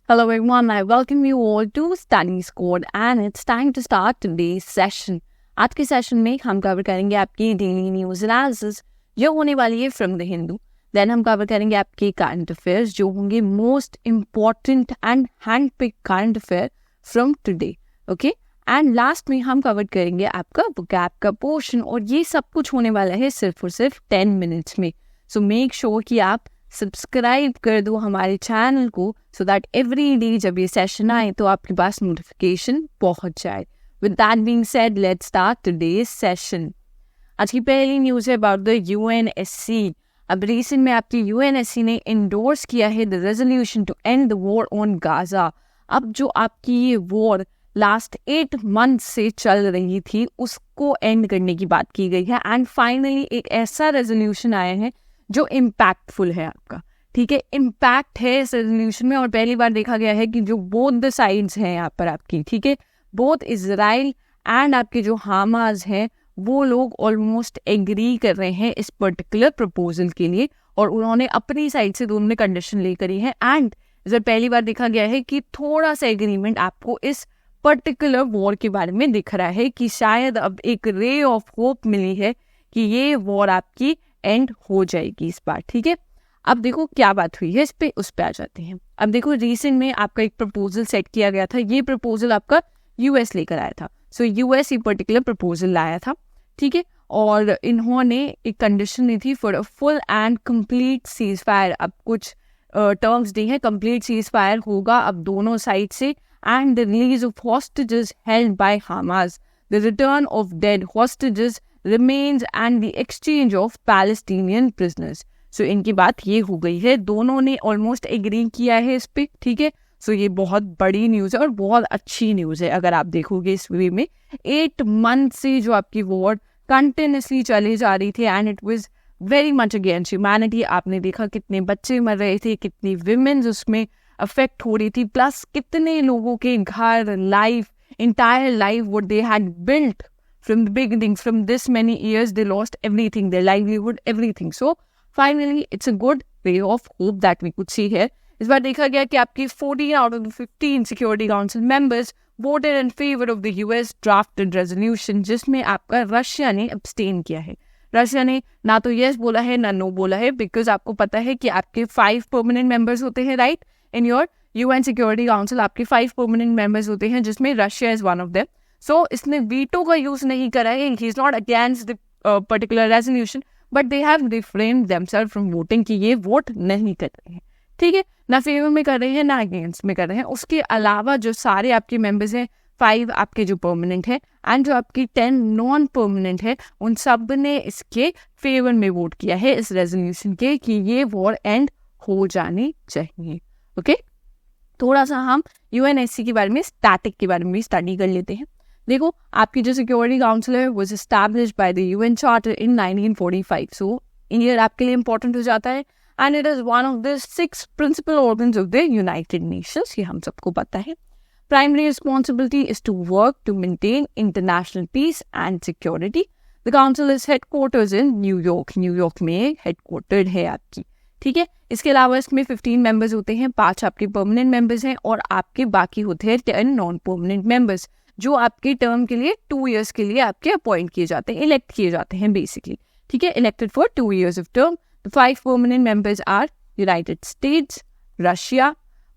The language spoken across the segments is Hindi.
Hello everyone, I welcome you all to Study Squad and it's time to start today's session. आज के सेशन में हम कवर करेंगे आपकी डेली न्यूज एनालिसिस जो होने वाली है फ्रॉम द हिंदू. देन हम कवर करेंगे आपके करंट अफेयर्स जो होंगे most important and hand pick current affair from today. Okay, and last में हम कवर करेंगे आपका वोकैब का पोर्शन और ये सब कुछ होने वाला है सिर्फ और सिर्फ 10 मिनट्स में. सो मेक श्योर कि आप सब्सक्राइब कर दो हमारे चैनल को सो दैट एवरी डे जब ये सेशन आए तो आपके पास नोटिफिकेशन पहुंच जाए. With that being said, let's start today's session. आज की पहली न्यूज़ है अबाउट द यूएनएससी. अब रिसेंट में आपकी यूएनएससी ने इंडोर्स किया है the resolution to end the war on Gaza. अब जो आपकी ये वॉर लास्ट 8 मंथ से चल रही थी उसको एंड करने की बात की गई है एंड फाइनली एक ऐसा रेजोल्यूशन आया है जो इम्पैक्टफुल है आपका. ठीक है, इम्पैक्ट है इस रेजोल्यूशन में और पहली बार देखा गया है कि जो बोथ द साइड्स हैं यहाँ पर आपकी, ठीक है, बोथ इजराइल एंड आपके जो हमास हैं वो लोग ऑलमोस्ट एग्री कर रहे हैं इस पर्टिकुलर प्रपोजल के लिए और उन्होंने अपनी साइड से दोनों ने कंडीशन ले करी है. एंड इधर पहली बार देखा गया है कि थोड़ा सा एग्रीमेंट आपको इस पर्टिकुलर वॉर के बारे में दिख रहा है कि शायद अब एक रे ऑफ होप मिली है कि ये वॉर आपकी एंड हो जाएगी इस बार. ठीक है, अब देखो क्या बात हुई है इस पे, उस पे आ जाते हैं. अब देखो रिसेंट में आपका एक प्रपोजल सेट किया गया था. ये प्रपोजल आपका यूएस लेकर आया था. सो यूएस ये पर्टिकुलर प्रपोजल लाया था. ठीक है, और इन्होंने एक कंडीशन दी थी for a full and complete cease fire. अब कुछ टर्म्स दी हैं. कंप्लीट सीज फायर होगा अब दोनों साइड से and the release of hostages held by Hamas, the return of dead hostages remains and the exchange of Palestinian prisoners. So इनकी बात ये हो गई है, दोनों ने ऑलमोस्ट एग्री किया है इस पे. ठीक है, सो ये बहुत बड़ी न्यूज़ है और बहुत अच्छी न्यूज़ है. अगर आप देखोगे इस वे में 8 मंथ से जो आपकी वॉर कंटिन्यूसली चली जा रही थी and it was very much against humanity. आपने देखा कितने बच्चे मर रहे थे, कितनी विमेन्स उसमें अफेक्ट हो रही थी, प्लस कितने लोगों के घर, life, entire life what they had built from the beginning, from this many years, they lost everything, their livelihood, everything. So finally, it's a good ray of hope that we could see here. इस बार देखा गया कि आपकी 14 out of the 15 Security Council members voted in favor of the US drafted resolution, जिसमें आपका रशिया ने abstain किया है. रशिया ने ना तो yes बोला है ना no बोला है, because आपको पता है कि आपके 5 permanent members होते हैं, right? In your UN Security Council आपके 5 permanent members होते हैं जिसमें Russia is one of them. So इसने वीटो का यूज नहीं करा है. He is not against the particular resolution but they have refrained themselves from voting कि ये वोट नहीं कर रहे हैं. ठीक है, ना फेवर में कर रहे हैं ना अगेंस्ट में कर रहे हैं. उसके अलावा जो सारे आपके मेंबर्स हैं, 5 आपके जो परमानेंट है एंड जो आपकी 10 नॉन परमानेंट है, उन सब ने इसके फेवर में वोट किया है इस रेजोल्यूशन के कि ये वॉर एंड हो जानी चाहिए. ओके, थोड़ा सा हम यूएनएससी के बारे में, स्टैटिक के बारे में स्टडी कर लेते हैं. देखो आपकी जो सिक्योरिटी काउंसिल है was established by the UN charter in 1945. So year आपके लिए इंपॉर्टेंट हो जाता है and it is one of the 6 principal organs of the United Nations. ये हम सबको पता है. Primary responsibility is to work to maintain international peace and security. The council is headquarters in New York. New York में हेडक्वार्टर्ड है आपकी. ठीक है, इसके अलावा इसमें 15 मेंबर्स होते हैं, 5 आपके परमानेंट मेंबर्स हैं और आपके बाकी होते हैं 10 नॉन परमानेंट मेंबर्स जो आपके टर्म के लिए 2 years के लिए आपके अपॉइंट किए जाते हैं, इलेक्ट किए जाते हैं बेसिकली. ठीक है, elected for 2 years of term. The 5 permanent members are United States, Russia,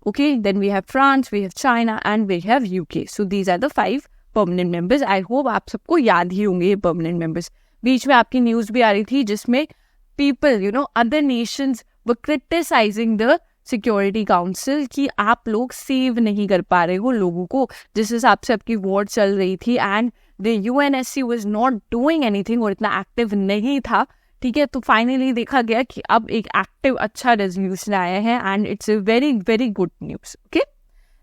okay, then we have France, we have China and we have UK. So these are the 5 permanent members. I hope आप सबको याद ही होंगे ये permanent members. बीच में आपकी न्यूज़ भी आ रही थी जिसमें people, you know, other nations were criticizing the security council कि आप लोग सेव नहीं कर पा रहे हो लोगों को जिस हिसाब से आपकी वॉर चल रही थी and the UNSC was not doing anything और इतना एक्टिव नहीं था. ठीक है, तो फाइनली देखा गया कि अब एक एक्टिव अच्छा रेजोल्यूशन आया है and it's a very very good news. Okay,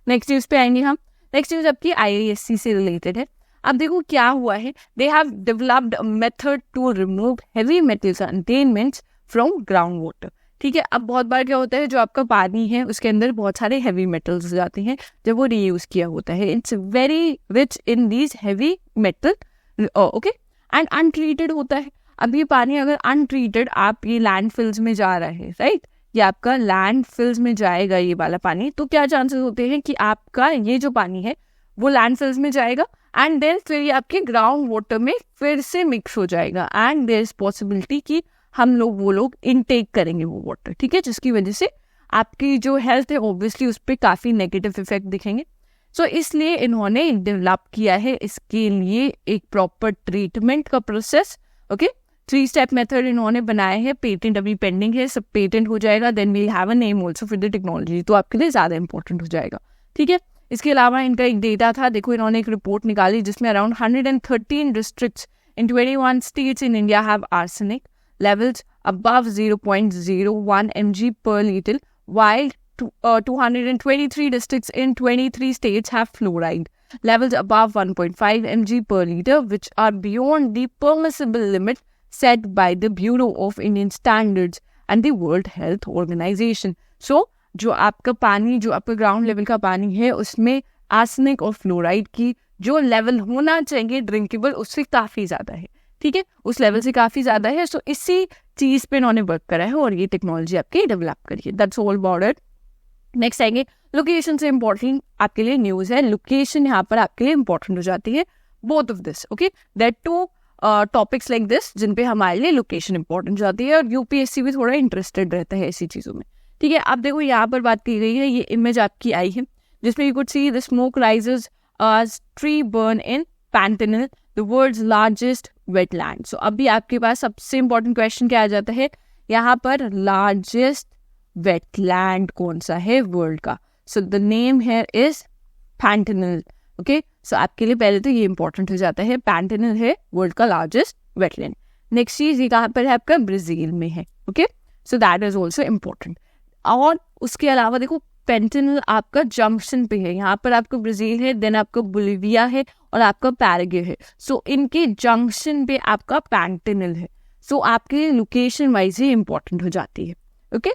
next news पे आएंगे हम. नेक्स्ट न्यूज़ आपकी आईएससी से रिलेटेड है. अब देखो क्या हुआ है. They have developed a method to remove heavy metals containments from ground water. ठीक है, अब बहुत बार क्या होता है जो आपका पानी है उसके अंदर बहुत सारे हैवी मेटल्स हो जाते हैं जब वो रीयूज किया होता है. It's very rich in these heavy metal. Okay, and untreated होता है. अब ये पानी अगर अनट्रीटेड आप ये लैंडफिल्स में जा रहा है, राइट, ये आपका लैंड फिल्स में जाएगा ये वाला पानी, तो क्या चांसेस होते हैं कि आपका ये जो पानी है वो लैंड फिल्स में जाएगा एंड देन फिर ये आपके ग्राउंड वाटर में फिर से मिक्स हो जाएगा एंड देयर इज पॉसिबिलिटी कि हम लोग वो लोग इनटेक करेंगे वो वाटर, ठीक है, जिसकी वजह से आपकी जो हेल्थ है ऑब्वियसली उस पर काफ़ी नेगेटिव इफेक्ट दिखेंगे। सो इसलिए इन्होंने डेवलप किया है इसके लिए एक प्रॉपर ट्रीटमेंट का प्रोसेस। ओके, 3 स्टेप मेथड इन्होंने बनाए हैं, पेटेंट अभी पेंडिंग है, सब पेटेंट हो जाएगा then we have a name also for the technology, तो आपके लिए ज़्यादा इंपॉर्टेंट हो जाएगा, ठीक है। इसके अलावा इनका एक डेटा था, देखो इन्होंने एक रिपोर्ट निकाली जिसमें around 113 districts in 21 states in India have arsenic levels above 0.01 mg per liter, while 223 districts in 23 states have fluoride levels above 1.5 mg per liter, which are beyond the permissible limit set by the Bureau of Indian Standards and the World Health Organization. So, जो आपका पानी, जो आपका ग्राउंड लेवल का पानी है उसमें आर्सेनिक और फ्लोराइड की जो लेवल होना चाहिए ड्रिंकेबल उससे काफ़ी ज़्यादा है, ठीक है, उस लेवल से काफ़ी ज़्यादा है। सो इसी चीज़ पे इन्होंने वर्क करा है और ये टेक्नोलॉजी आपकी डेवलप करी है। That's all about it. Next आएंगे लोकेशन से इम्पोर्टेंट आपके लिए न्यूज़ है, लोकेशन यहाँ पर आपके लिए इम्पोर्टेंट हो जाती है, both of this, okay, that 2 topics like this जिन पे हमारे लिए लोकेशन इंपॉर्टेंट जाती है और यूपीएससी भी थोड़ा इंटरेस्टेड रहता है ऐसी चीज़ों में, ठीक है। अब देखो यहाँ पर बात की गई है, ये इमेज आपकी आई है जिसमें you could see the smoke rises tree burn in Pantanal, the world's largest wetland. So अभी आपके पास सबसे इंपॉर्टेंट क्वेश्चन क्या आ जाता है यहाँ पर, लार्जेस्ट वेटलैंड कौन सा है वर्ल्ड का? So the name here is Pantanal, okay. So आपके लिए पहले तो ये इंपॉर्टेंट हो जाता है, पैंटेनल है वर्ल्ड का लार्जेस्ट वेटलैंड। नेक्स्ट चीज ये कहाँ पर है आपका, ब्राजील में है, okay, so that is also important. और उसके अलावा देखो पैंटेनल आपका जंक्शन पे है, यहाँ पर आपका ब्राजील है, देन आपका बोलिविया है और आपका पैराग्वे है। सो इनके जंक्शन पे आपका पैंटेनल है, सो आपके लोकेशन वाइज ही इंपॉर्टेंट हो जाती है, ओके।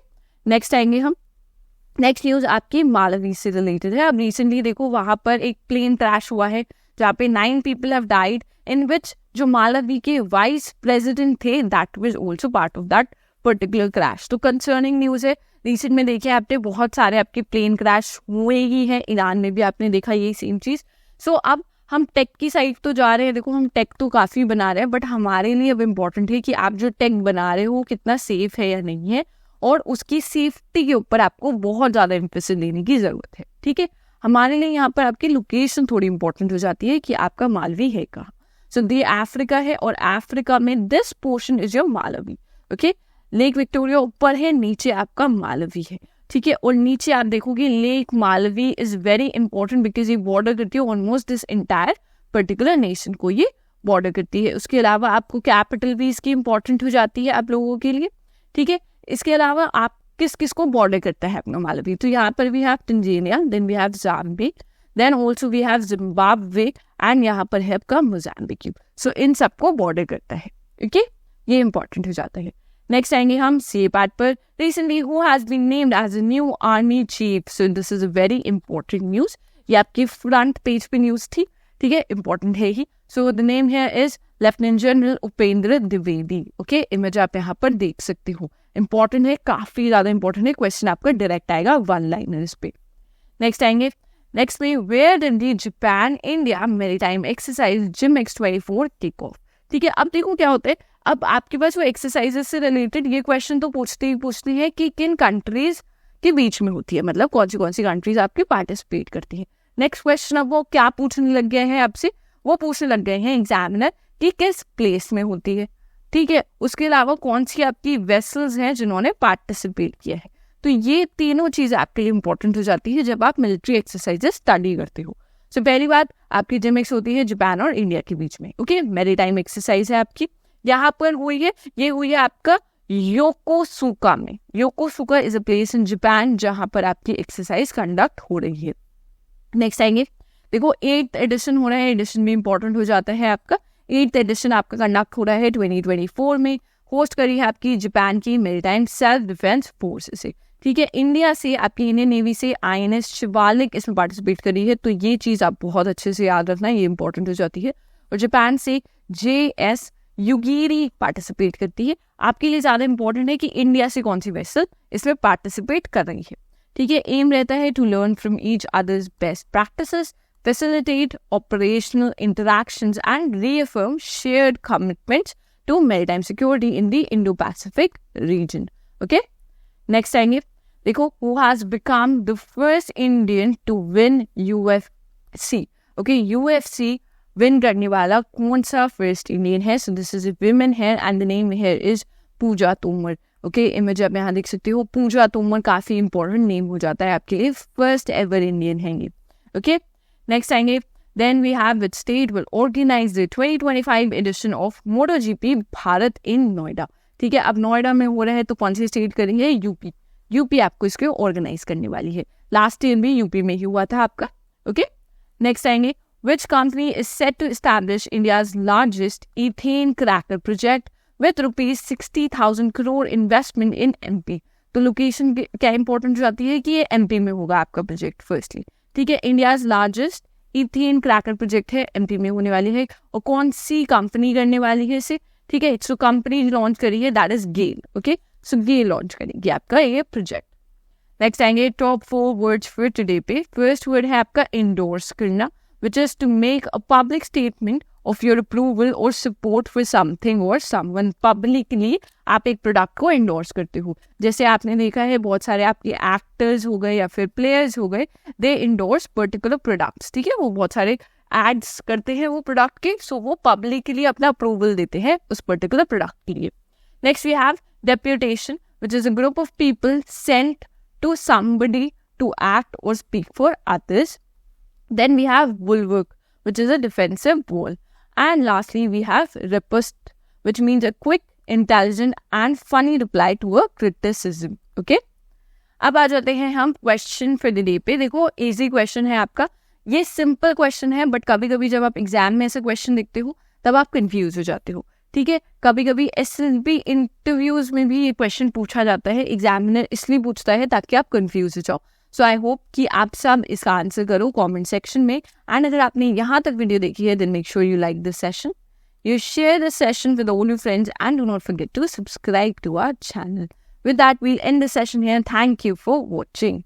नेक्स्ट आएंगे हम, नेक्स्ट न्यूज आपकी मालवी से रिलेटेड है। अब रिसेंटली देखो वहां पर एक प्लेन क्रैश हुआ है जहाँ पे 9 people हैव डाइड, इन विच जो मालवी के वाइस प्रेसिडेंट थे that was also part of that particular crash. तो कंसर्निंग न्यूज है, रिसेंट में देखिए आपने बहुत सारे आपके प्लेन क्रैश हुए ही हैं, ईरान में भी आपने देखा यही सेम चीज। सो अब हम टेक की साइड तो जा रहे हैं, देखो हम टेक तो काफी बना रहे हैं बट हमारे लिए अब इम्पोर्टेंट है कि आप जो टेक बना रहे हो कितना सेफ है या नहीं है, और उसकी सेफ्टी के ऊपर आपको बहुत ज्यादा एम्फेसिस देने की जरूरत है, ठीक है। हमारे लिए यहाँ पर आपकी लोकेशन थोड़ी इंपॉर्टेंट हो जाती है कि आपका मालवी है कहाँ। सो ये अफ्रीका है और अफ्रीका में this portion is your Malvi, okay. Lake Victoria ऊपर है, नीचे आपका मालवी है, ठीक है। और नीचे आप देखोगे lake Malvi is very important because ये बॉर्डर करती है almost this entire particular nation को, ये बॉर्डर करती है। उसके अलावा आपको कैपिटल भी इसकी इंपॉर्टेंट हो जाती है आप लोगों के लिए, ठीक है। इसके अलावा आप किस किस को बॉर्डर करता है अपना मालवी, तो यहाँ पर we have Tanzania, then we have Mozambique, then also we have Zimbabwe and यहाँ पर है आपका मोजाम्बिक। सो इन सबको बॉर्डर करता है, ओके, ये इंपॉर्टेंट हो जाता है। नेक्स्ट आएंगे हम सी पार्ट पर, recently who has been named as a new army chief. So this is a very important news, ये आपकी फ्रंट पेज पे न्यूज थी, ठीक है, इंपॉर्टेंट है ही। So the name here is lieutenant general Upendra Dwivedi, okay, image आप यहाँ पर देख सकते हो, इंपॉर्टेंट है, काफी ज्यादा इंपॉर्टेंट है, क्वेश्चन आपका डायरेक्ट आएगा 1 लाइनर इस पे। नेक्स्ट आएंगे, नेक्स्ट में where did the Japan India maritime exercise JIMEX X24 kick off, ठीक है। अब देखो क्या होता है, अब आपके पास वो एक्सरसाइजेस से रिलेटेड ये क्वेश्चन तो पूछते हैं कि किन कंट्रीज के बीच में होती है, मतलब कौन सी कंट्रीज आपके पार्टिसिपेट करती है। नेक्स्ट क्वेश्चन अब वो क्या पूछने लग गए हैं आपसे, वो पूछने लग गए हैं एग्जामिनर कि किस प्लेस में होती है, ठीक है। उसके अलावा कौन सी आपकी वेसल्स हैं जिन्होंने पार्टिसिपेट किया है। तो ये तीनों चीज़ आपके लिए इंपॉर्टेंट हो जाती है जब आप मिलिट्री एक्सरसाइजेस स्टडी करते हो। सो पहली बात आपकी जिम एक्स होती है जापान और इंडिया के बीच में, ओके, मैरीटाइम एक्सरसाइज है आपकी, यहाँ पर हुई है, ये हुई है आपका योकोसुका में। Yokosuka is a place in Japan जहाँ पर आपकी एक्सरसाइज कंडक्ट हो रही है। नेक्स्ट आएंगे, देखो 8th एडिशन हो रहा है, एडिशन भी इंपॉर्टेंट हो जाता है आपका। 8th एडिशन आपका कंडक्ट हो रहा है 2024 में, होस्ट करी है आपकी जापान की मैरीटाइम सेल्फ डिफेंस फोर्स से, ठीक है। इंडिया से आपकी इंडियन नेवी से INS शिवालिक इसमें पार्टिसिपेट करी है, तो ये चीज़ आप बहुत अच्छे से याद रखना, ये इंपॉर्टेंट हो जाती है। और जापान से JS युगीरी पार्टिसिपेट करती है। आपके लिए ज़्यादा इंपॉर्टेंट है कि इंडिया से कौन सी वेसल इसमें पार्टिसिपेट कर रही है, ठीक है। एम रहता है to learn from each other's best practices, facilitate operational interactions and reaffirm shared commitments to maritime security in the Indo-Pacific region. Okay? Next आएंगे, देखो, who has become the first Indian to win UFC. Okay, UFC win करने वाला कौन सा first Indian है? So this is a women here and the name here is Pooja Tomar. Okay, image आप यहाँ देख सकते हो, पूजा तोमर काफी इंपॉर्टेंट नेम हो जाता है आपके लिए, फर्स्ट एवर इंडियन है ये. ओके, नेक्स्ट आएंगे, then we have which state will organize the 2025 edition of MotoGP Bharat in Noida. ठीक है, अब नोएडा में हो रहा है तो कौन सी स्टेट करेंगे? यूपी आपको इसको ऑर्गेनाइज करने वाली है. लास्ट ईयर भी यूपी में ही हुआ था आपका. ओके, नेक्स्ट आएंगे, which company is set to establish India's largest ethane cracker project with rupees 60,000 crore investment in MP. तो लोकेशन क्या इंपॉर्टेंट हो जाती है कि ये एमपी में होगा आपका प्रोजेक्ट फर्स्टली. ठीक है, India's largest ethane cracker project है, एमपी में होने वाली है. और कौन सी कंपनी करने वाली है इसे? ठीक है, सो कंपनी लॉन्च करी है, that is GAIL. Okay, so GAIL launch करेगी आपका ये प्रोजेक्ट. नेक्स्ट आएंगे टॉप 4 वर्ड्स फॉर टुडे पे. फर्स्ट वर्ड है आपका इंडोर्स करना, which is to make a public statement of your approval or support for something or someone. Publicly आप एक प्रोडक्ट को endorse करते हो. जैसे आपने देखा है बहुत सारे आपके एक्टर्स हो गए या फिर प्लेयर्स हो गए, they endorse particular products. ठीक है, वो बहुत सारे एड्स करते हैं वो प्रोडक्ट के, सो वो पब्लिकली अपना अप्रूवल देते हैं उस पर्टिकुलर प्रोडक्ट के लिए. Next we have deputation, which is a group of people sent to somebody to act or speak for others. Then we have bulwark, which is a defensive wall. And lastly, we have riposte, which means a quick, intelligent and funny reply to a criticism. Okay? अब आ जाते हैं हम क्वेश्चन फॉर द डे पे. देखो, इजी क्वेश्चन है आपका, ये सिंपल क्वेश्चन है, बट कभी कभी जब आप एग्जाम में ऐसे क्वेश्चन देखते हो तब आप कंफ्यूज हो जाते हो. ठीक है, कभी कभी एसएसबी इंटरव्यूज में भी ये क्वेश्चन पूछा जाता है, एग्जामिनर इसलिए पूछता है ताकि आप कंफ्यूज हो जाओ. सो आई होप कि आप सब इसका आंसर करो कमेंट सेक्शन में. एंड अगर आपने यहाँ तक वीडियो देखी है, then make sure you like this session, you share this session with all your friends, and do not forget to subscribe to our channel. With that, we'll end the session here. Thank you for watching.